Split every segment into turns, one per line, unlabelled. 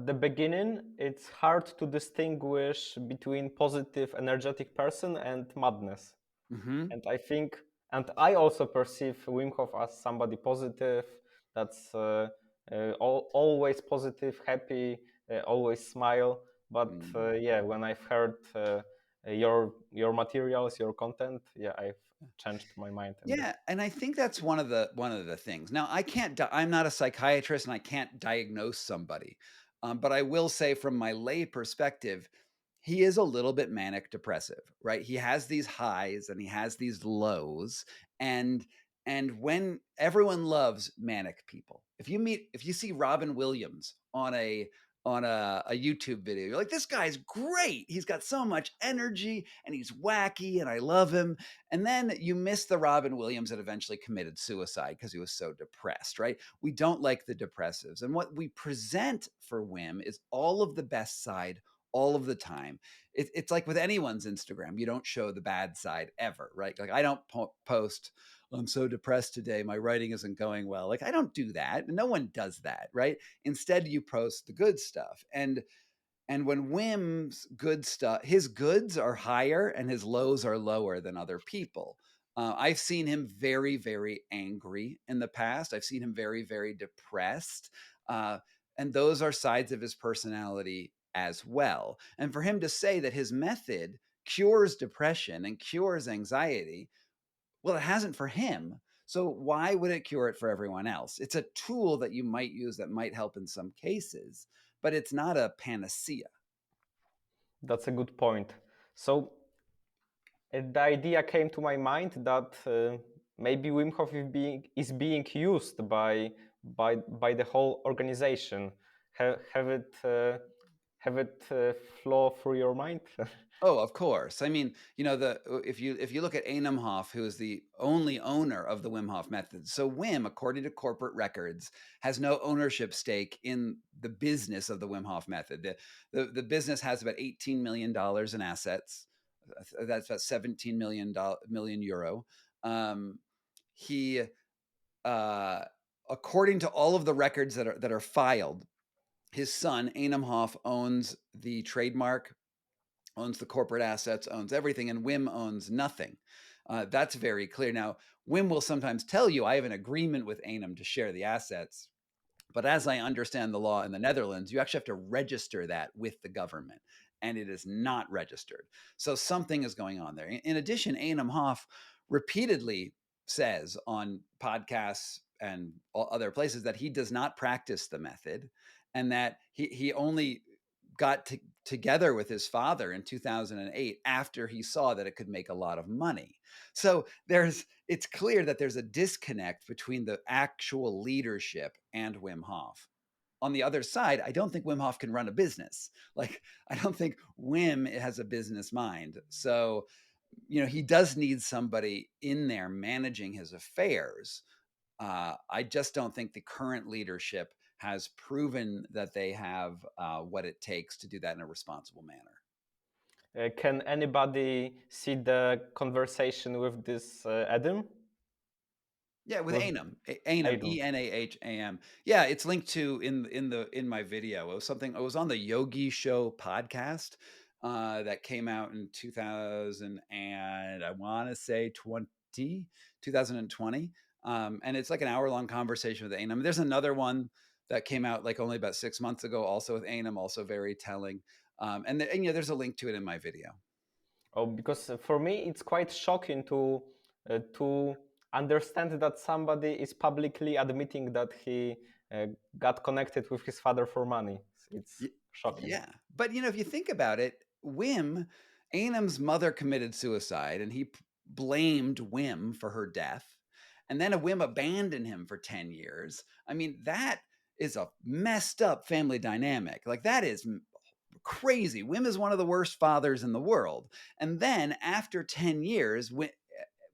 at the beginning, it's hard to distinguish between positive, energetic person and madness.
Mm-hmm.
And I think, and I also perceive Wim Hof as somebody positive, that's always positive, happy, always smile. But
Mm.
yeah, when I've heard your materials, your content, yeah, I've changed my mind a bit.
Yeah, and I think that's one of the things. Now, I'm not a psychiatrist, and I can't diagnose somebody, but I will say, from my lay perspective, he is a little bit manic depressive, right? He has these highs and he has these lows, and when everyone loves manic people, if you see Robin Williams on a YouTube video, you're like, this guy's great. He's got so much energy and he's wacky, and I love him. And then you miss the Robin Williams that eventually committed suicide because he was so depressed, right? We don't like the depressives. And what we present for Wim is all of the best side all of the time. It's like with anyone's Instagram, you don't show the bad side ever, right? Like, I don't post, I'm so depressed today, my writing isn't going well. Like, I don't do that. No one does that, right? Instead, you post the good stuff. And when Wim's good stuff, his goods are higher and his lows are lower than other people. I've seen him very, very angry in the past. I've seen him very, very depressed. Uh, and those are sides of his personality as well. And for him to say that his method cures depression and cures anxiety, well, it hasn't for him. So why would it cure it for everyone else? It's a tool that you might use that might help in some cases, but it's not a panacea.
That's a good point. So the idea came to my mind that maybe Wim Hof is being used by the whole organization. Have it have it flow through your mind?
Oh, of course. I mean, if you look at Einam Hof, who is the only owner of the Wim Hof Method. So Wim, according to corporate records, has no ownership stake in the business of the Wim Hof Method. The business has about $18 million in assets. That's about 17 million euro. He, according to all of the records that are filed, his son Einam Hof owns the trademark, owns the corporate assets, owns everything, and Wim owns nothing. That's very clear. Now, Wim will sometimes tell you, I have an agreement with Einam to share the assets. But as I understand the law in the Netherlands, you actually have to register that with the government, and it is not registered. So something is going on there. In addition, Einam Hof repeatedly says on podcasts and other places that he does not practice the method, and that he only got together with his father in 2008 after he saw that it could make a lot of money. So it's clear that there's a disconnect between the actual leadership and Wim Hof. On the other side, I don't think Wim Hof can run a business. Like, I don't think Wim has a business mind. So, he does need somebody in there managing his affairs. I just don't think the current leadership has proven that they have what it takes to do that in a responsible manner.
Can anybody see the conversation with this Adam?
Yeah, with
With
Anam, Anam,
Adam?
Enaham. Yeah, it's linked to in my video. It was something. It was on the Yogi Show podcast that came out in 2000, and I want to say 2020. And it's like an hour-long conversation with Anam. There's another one that came out like only about 6 months ago, also with Anam, also very telling. And there's a link to it in my video.
Oh, because for me it's quite shocking to understand that somebody is publicly admitting that he got connected with his father for money. It's shocking.
Yeah. But if you think about it, Ainam's mother committed suicide, and he blamed Wim for her death. And then Wim abandoned him for 10 years. I mean, that is a messed up family dynamic. Like, that is crazy. Wim is one of the worst fathers in the world. And then after 10 years,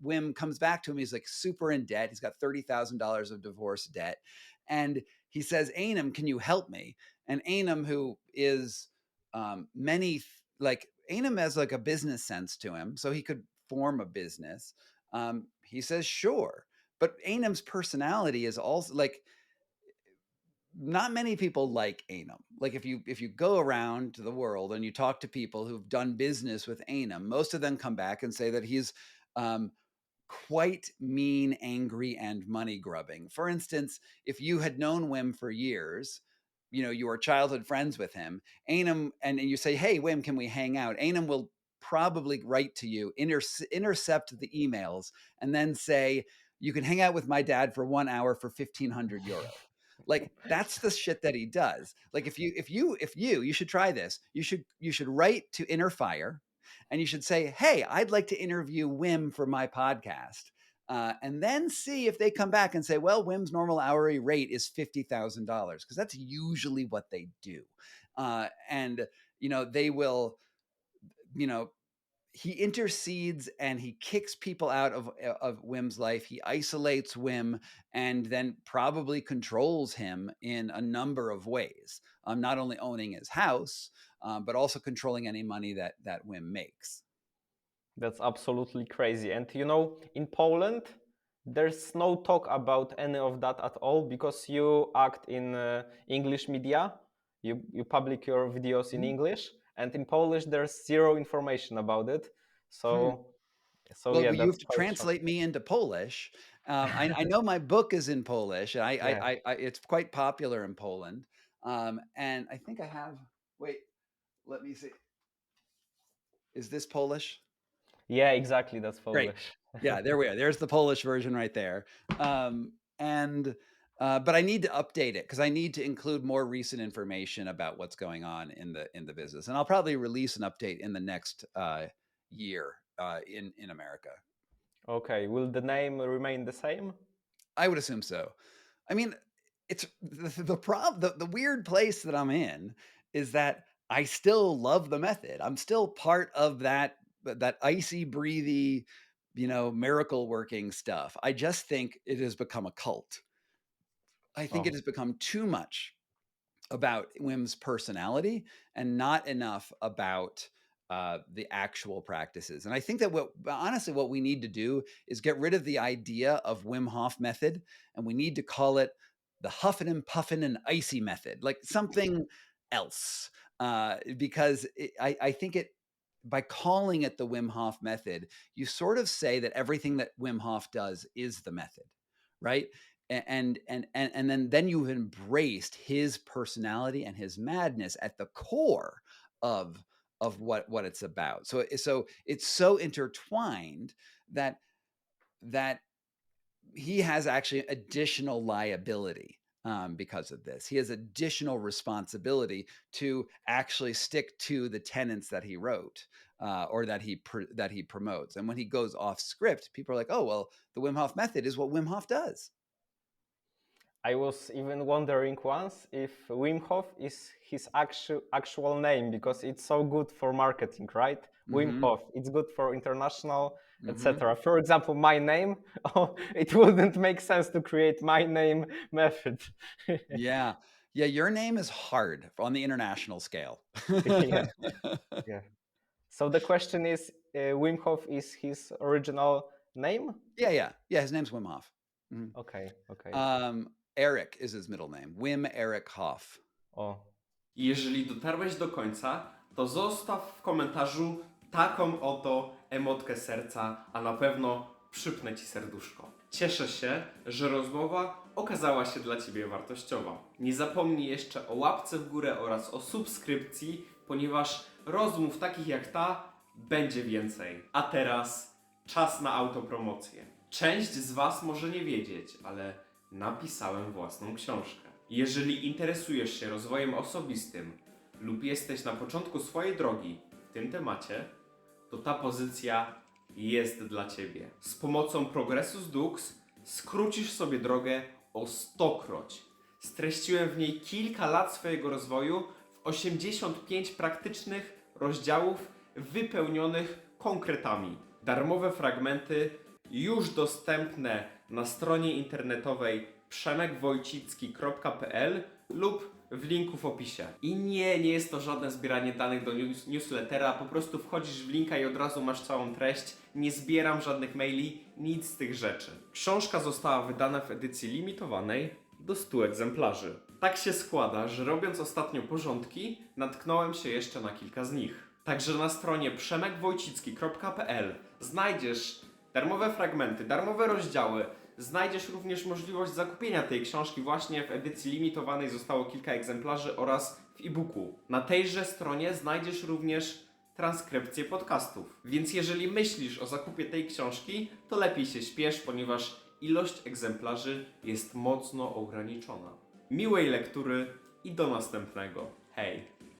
Wim comes back to him. He's like super in debt. He's got $30,000 of divorce debt. And he says, Ainam, can you help me? And Ainam, who is Ainam has like a business sense to him, so he could form a business. He says, sure. But Ainam's personality is also like, not many people like Einem. Like if you go around to the world and you talk to people who've done business with Einem, most of them come back and say that he's quite mean, angry, and money grubbing. For instance, if you had known Wim for years, you were childhood friends with him, Einem, and you say, "Hey, Wim, can we hang out?" Einem will probably write to you, intercept the emails, and then say, "You can hang out with my dad for 1 hour for 1,500 euro." Like that's the shit that he does. Like if you should try this. You should write to Inner Fire, and you should say, "Hey, I'd like to interview Wim for my podcast." And then see if they come back and say, "Well, Wim's normal hourly rate is $50,000," because that's usually what they do. And they will, you know, he intercedes and he kicks people out of Wim's life. He isolates Wim and then probably controls him in a number of ways. Not only owning his house, but also controlling any money that Wim makes.
That's absolutely crazy. And in Poland, there's no talk about any of that at all because you act in English media. You publish your videos in English, and in Polish there's zero information about it. So
Well,
yeah,
you have
that's
to
quite shocking.
translate me into Polish. I know my book is in Polish, and
Yeah.
it's quite popular in Poland. And I think I have. Wait, let me see. Is this Polish?
Yeah, exactly. That's
Great.
Polish.
Yeah, there we are. There's the Polish version right there. And but I need to update it because I need to include more recent information about what's going on in the business, and I'll probably release an update in the next year in America.
Okay. Will the name remain the same?
I would assume so. I mean, it's the weird place that I'm in is that I still love the method. I'm still part of that icy breathy, miracle working stuff. I just think it has become a cult. I think it
Oh.
has become too much about Wim's personality and not enough about the actual practices. And I think that honestly, what we need to do is get rid of the idea of Wim Hof method, and we need to call it the huffing and puffing and icy method, like something else. Because I think by calling it the Wim Hof method, you sort of say that everything that Wim Hof does is the method, right? And then you've embraced his personality and his madness at the core of what it's about. So it's so intertwined that he has actually additional liability because of this. He has additional responsibility to actually stick to the tenets that he wrote or that he promotes. And when he goes off script, people are like, "Oh, well, the Wim Hof method is what Wim Hof does."
I was even wondering once if Wim Hof is his actual name because it's so good for marketing, right? Wim
Mm-hmm.
Hof, it's good for international,
Mm-hmm.
etc. For example, my name, it wouldn't make sense to create my name method.
Yeah. Yeah, your name is hard on the international scale.
Yeah, yeah. So the question is, Wim Hof is his original name?
Yeah. His name's Wim Hof. Mhm.
Okay, okay.
Eric is his middle name. Wim Eric Hof.
Oh,
Jeżeli dotarłeś do końca, to zostaw w komentarzu taką oto emotkę serca, a na pewno przypnę ci serduszko. Cieszę się, że rozmowa okazała się dla ciebie wartościowa. Nie zapomnij jeszcze o łapce w górę oraz o subskrypcji, ponieważ rozmów takich jak ta będzie więcej. A teraz czas na autopromocję. Część z was może nie wiedzieć, ale napisałem własną książkę. Jeżeli interesujesz się rozwojem osobistym lub jesteś na początku swojej drogi w tym temacie, to ta pozycja jest dla ciebie. Z pomocą Progressus Dux skrócisz sobie drogę o 100-kroć. Streściłem w niej kilka lat swojego rozwoju w 85 praktycznych rozdziałów wypełnionych konkretami. Darmowe fragmenty już dostępne na stronie internetowej przemekwojcicki.pl lub w linku w opisie. I nie jest to żadne zbieranie danych do newslettera, po prostu wchodzisz w linka i od razu masz całą treść. Nie zbieram żadnych maili, nic z tych rzeczy. Książka została wydana w edycji limitowanej do 100 egzemplarzy. Tak się składa, że robiąc ostatnio porządki, natknąłem się jeszcze na kilka z nich. Także na stronie przemekwojcicki.pl znajdziesz darmowe fragmenty, darmowe rozdziały. Znajdziesz również możliwość zakupienia tej książki właśnie w edycji limitowanej, zostało kilka egzemplarzy, oraz w e-booku. Na tejże stronie znajdziesz również transkrypcję podcastów. Więc jeżeli myślisz o zakupie tej książki, to lepiej się śpiesz, ponieważ ilość egzemplarzy jest mocno ograniczona. Miłej lektury i do następnego. Hej!